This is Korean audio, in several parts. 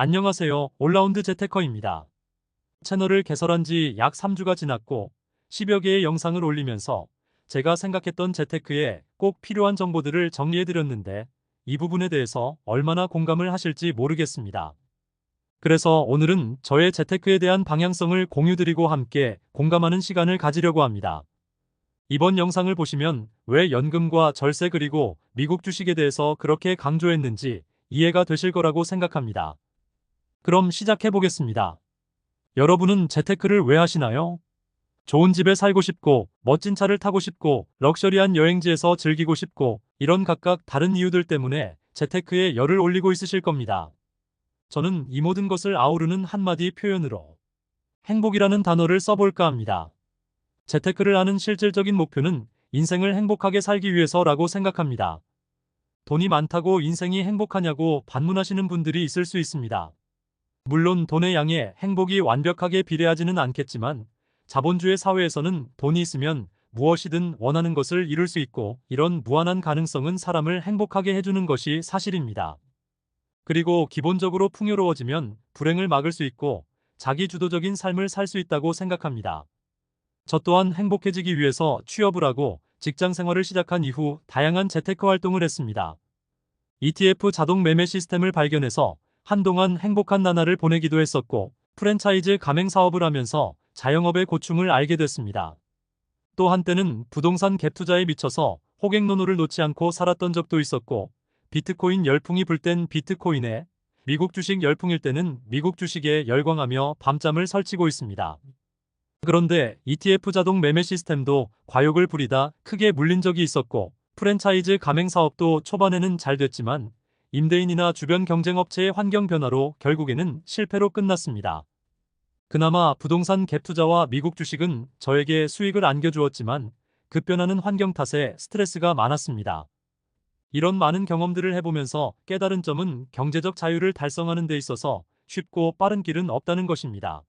안녕하세요. 올라운드 재테커입니다. 채널을 개설한 지 약 3주가 지났고 10여 개의 영상을 올리면서 제가 생각했던 재테크에 꼭 필요한 정보들을 정리해드렸는데 이 부분에 대해서 얼마나 공감을 하실지 모르겠습니다. 그래서 오늘은 저의 재테크에 대한 방향성을 공유드리고 함께 공감하는 시간을 가지려고 합니다. 이번 영상을 보시면 왜 연금과 절세 그리고 미국 주식에 대해서 그렇게 강조했는지 이해가 되실 거라고 생각합니다. 그럼 시작해 보겠습니다. 여러분은 재테크를 왜 하시나요? 좋은 집에 살고 싶고, 멋진 차를 타고 싶고, 럭셔리한 여행지에서 즐기고 싶고, 이런 각각 다른 이유들 때문에 재테크에 열을 올리고 있으실 겁니다. 저는 이 모든 것을 아우르는 한마디 표현으로 행복이라는 단어를 써볼까 합니다. 재테크를 하는 실질적인 목표는 인생을 행복하게 살기 위해서라고 생각합니다. 돈이 많다고 인생이 행복하냐고 반문하시는 분들이 있을 수 있습니다. 물론 돈의 양에 행복이 완벽하게 비례하지는 않겠지만 자본주의 사회에서는 돈이 있으면 무엇이든 원하는 것을 이룰 수 있고 이런 무한한 가능성은 사람을 행복하게 해주는 것이 사실입니다. 그리고 기본적으로 풍요로워지면 불행을 막을 수 있고 자기주도적인 삶을 살 수 있다고 생각합니다. 저 또한 행복해지기 위해서 취업을 하고 직장 생활을 시작한 이후 다양한 재테크 활동을 했습니다. ETF 자동 매매 시스템을 발견해서 한동안 행복한 나날을 보내기도 했었고 프랜차이즈 가맹 사업을 하면서 자영업의 고충을 알게 됐습니다. 또 한때는 부동산 갭 투자에 미쳐서 호갱노노를 놓지 않고 살았던 적도 있었고 비트코인 열풍이 불 땐 비트코인에 미국 주식 열풍일 때는 미국 주식에 열광하며 밤잠을 설치고 있습니다. 그런데 ETF 자동 매매 시스템도 과욕을 부리다 크게 물린 적이 있었고 프랜차이즈 가맹 사업도 초반에는 잘 됐지만 임대인이나 주변 경쟁업체의 환경 변화로 결국에는 실패로 끝났습니다. 그나마 부동산 갭 투자와 미국 주식은 저에게 수익을 안겨주었지만 급변하는 환경 탓에 스트레스가 많았습니다. 이런 많은 경험들을 해보면서 깨달은 점은 경제적 자유를 달성하는 데 있어서 쉽고 빠른 길은 없다는 것입니다.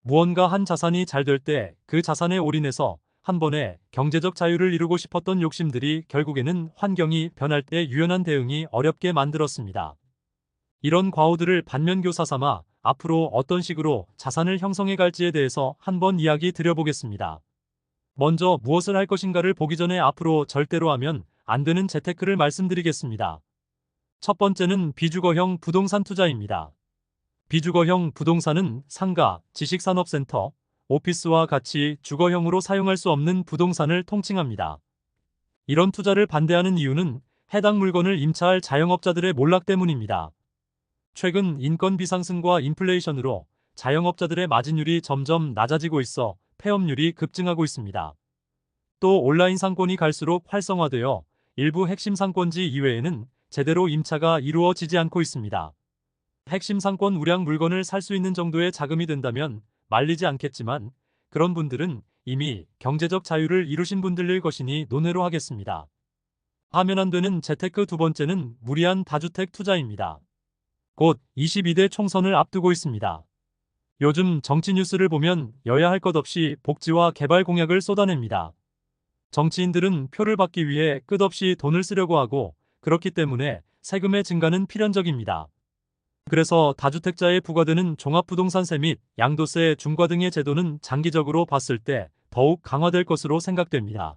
무언가 한 자산이 잘 될 때 그 자산에 올인해서 한 번에 경제적 자유를 이루고 싶었던 욕심들이 결국에는 환경이 변할 때 유연한 대응이 어렵게 만들었습니다. 이런 과오들을 반면교사 삼아 앞으로 어떤 식으로 자산을 형성해 갈지에 대해서 한번 이야기 드려보겠습니다. 먼저 무엇을 할 것인가를 보기 전에 앞으로 절대로 하면 안 되는 재테크를 말씀드리겠습니다. 첫 번째는 비주거형 부동산 투자입니다. 비주거형 부동산은 상가, 지식산업센터, 오피스와 같이 주거형으로 사용할 수 없는 부동산을 통칭합니다. 이런 투자를 반대하는 이유는 해당 물건을 임차할 자영업자들의 몰락 때문입니다. 최근 인건비 상승과 인플레이션으로 자영업자들의 마진율이 점점 낮아지고 있어 폐업률이 급증하고 있습니다. 또 온라인 상권이 갈수록 활성화되어 일부 핵심 상권지 이외에는 제대로 임차가 이루어지지 않고 있습니다. 핵심 상권 우량 물건을 살 수 있는 정도의 자금이 된다면 말리지 않겠지만 그런 분들은 이미 경제적 자유를 이루신 분들일 것이니 논외로 하겠습니다. 하면 안 되는 재테크 두 번째는 무리한 다주택 투자입니다. 곧 22대 총선을 앞두고 있습니다. 요즘 정치 뉴스를 보면 여야 할 것 없이 복지와 개발 공약을 쏟아냅니다. 정치인들은 표를 받기 위해 끝없이 돈을 쓰려고 하고 그렇기 때문에 세금의 증가는 필연적입니다. 그래서 다주택자에 부과되는 종합부동산세 및 양도세 중과 등의 제도는 장기적으로 봤을 때 더욱 강화될 것으로 생각됩니다.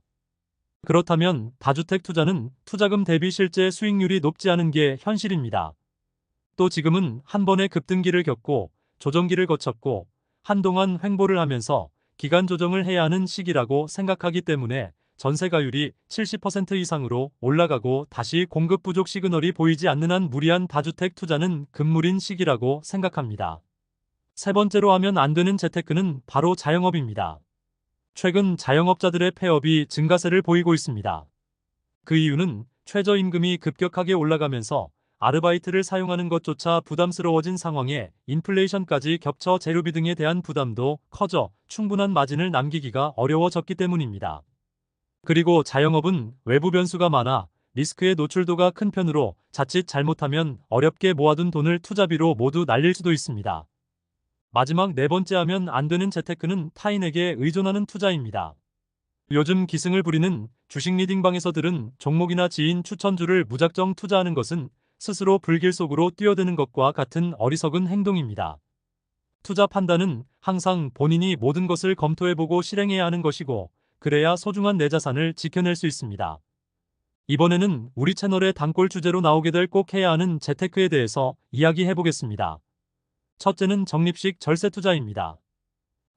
그렇다면 다주택 투자는 투자금 대비 실제 수익률이 높지 않은 게 현실입니다. 또 지금은 한 번의 급등기를 겪고 조정기를 거쳤고 한동안 횡보를 하면서 기간 조정을 해야 하는 시기라고 생각하기 때문에 전세가율이 70% 이상으로 올라가고 다시 공급 부족 시그널이 보이지 않는 한 무리한 다주택 투자는 금물인 시기라고 생각합니다. 세 번째로 하면 안 되는 재테크는 바로 자영업입니다. 최근 자영업자들의 폐업이 증가세를 보이고 있습니다. 그 이유는 최저임금이 급격하게 올라가면서 아르바이트를 사용하는 것조차 부담스러워진 상황에 인플레이션까지 겹쳐 재료비 등에 대한 부담도 커져 충분한 마진을 남기기가 어려워졌기 때문입니다. 그리고 자영업은 외부 변수가 많아 리스크의 노출도가 큰 편으로 자칫 잘못하면 어렵게 모아둔 돈을 투자비로 모두 날릴 수도 있습니다. 마지막 네 번째 하면 안 되는 재테크는 타인에게 의존하는 투자입니다. 요즘 기승을 부리는 주식 리딩방에서 들은 종목이나 지인 추천주를 무작정 투자하는 것은 스스로 불길 속으로 뛰어드는 것과 같은 어리석은 행동입니다. 투자 판단은 항상 본인이 모든 것을 검토해보고 실행해야 하는 것이고, 그래야 소중한 내 자산을 지켜낼 수 있습니다. 이번에는 우리 채널의 단골 주제로 나오게 될 꼭 해야 하는 재테크에 대해서 이야기해보겠습니다. 첫째는 적립식 절세 투자입니다.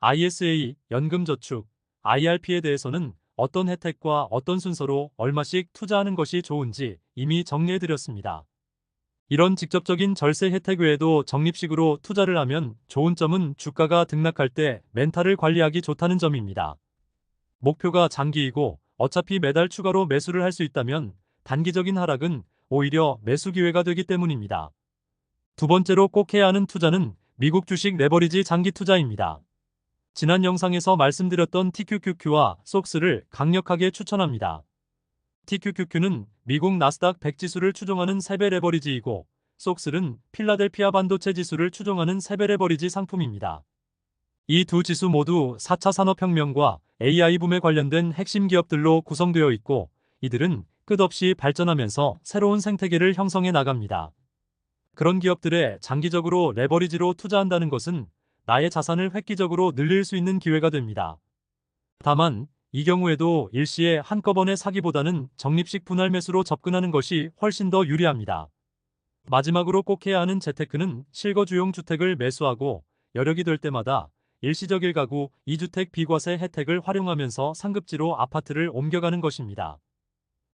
ISA, 연금저축, IRP에 대해서는 어떤 혜택과 어떤 순서로 얼마씩 투자하는 것이 좋은지 이미 정리해드렸습니다. 이런 직접적인 절세 혜택 외에도 적립식으로 투자를 하면 좋은 점은 주가가 등락할 때 멘탈을 관리하기 좋다는 점입니다. 목표가 장기이고 어차피 매달 추가로 매수를 할 수 있다면 단기적인 하락은 오히려 매수 기회가 되기 때문입니다. 두 번째로 꼭 해야 하는 투자는 미국 주식 레버리지 장기 투자입니다. 지난 영상에서 말씀드렸던 TQQQ와 속스를 강력하게 추천합니다. TQQQ는 미국 나스닥 100 지수를 추종하는 3배 레버리지이고, 속스는 필라델피아 반도체 지수를 추종하는 3배 레버리지 상품입니다. 이 두 지수 모두 4차 산업혁명과 AI 붐에 관련된 핵심 기업들로 구성되어 있고, 이들은 끝없이 발전하면서 새로운 생태계를 형성해 나갑니다. 그런 기업들에 장기적으로 레버리지로 투자한다는 것은 나의 자산을 획기적으로 늘릴 수 있는 기회가 됩니다. 다만 이 경우에도 일시에 한꺼번에 사기보다는 적립식 분할 매수로 접근하는 것이 훨씬 더 유리합니다. 마지막으로 꼭 해야 하는 재테크는 실거주용 주택을 매수하고 여력이 될 때마다 일시적 1가구 2주택 비과세 혜택을 활용하면서 상급지로 아파트를 옮겨가는 것입니다.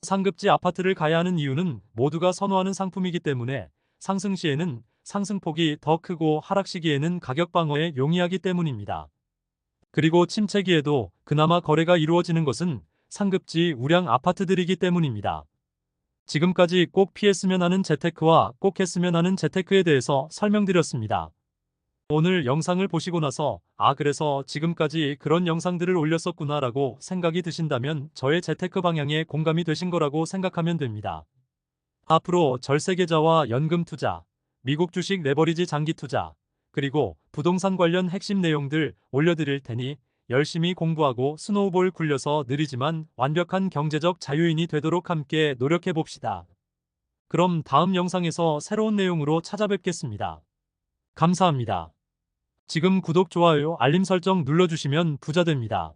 상급지 아파트를 가야 하는 이유는 모두가 선호하는 상품이기 때문에 상승 시에는 상승폭이 더 크고 하락 시기에는 가격 방어에 용이하기 때문입니다. 그리고 침체기에도 그나마 거래가 이루어지는 것은 상급지 우량 아파트들이기 때문입니다. 지금까지 꼭 피했으면 하는 재테크와 꼭 했으면 하는 재테크에 대해서 설명드렸습니다. 오늘 영상을 보시고 나서 그래서 지금까지 그런 영상들을 올렸었구나 라고 생각이 드신다면 저의 재테크 방향에 공감이 되신 거라고 생각하면 됩니다. 앞으로 절세 계좌와 연금 투자, 미국 주식 레버리지 장기 투자, 그리고 부동산 관련 핵심 내용들 올려드릴 테니 열심히 공부하고 스노우볼 굴려서 느리지만 완벽한 경제적 자유인이 되도록 함께 노력해 봅시다. 그럼 다음 영상에서 새로운 내용으로 찾아뵙겠습니다. 감사합니다. 지금 구독, 좋아요, 알림 설정 눌러주시면 부자 됩니다.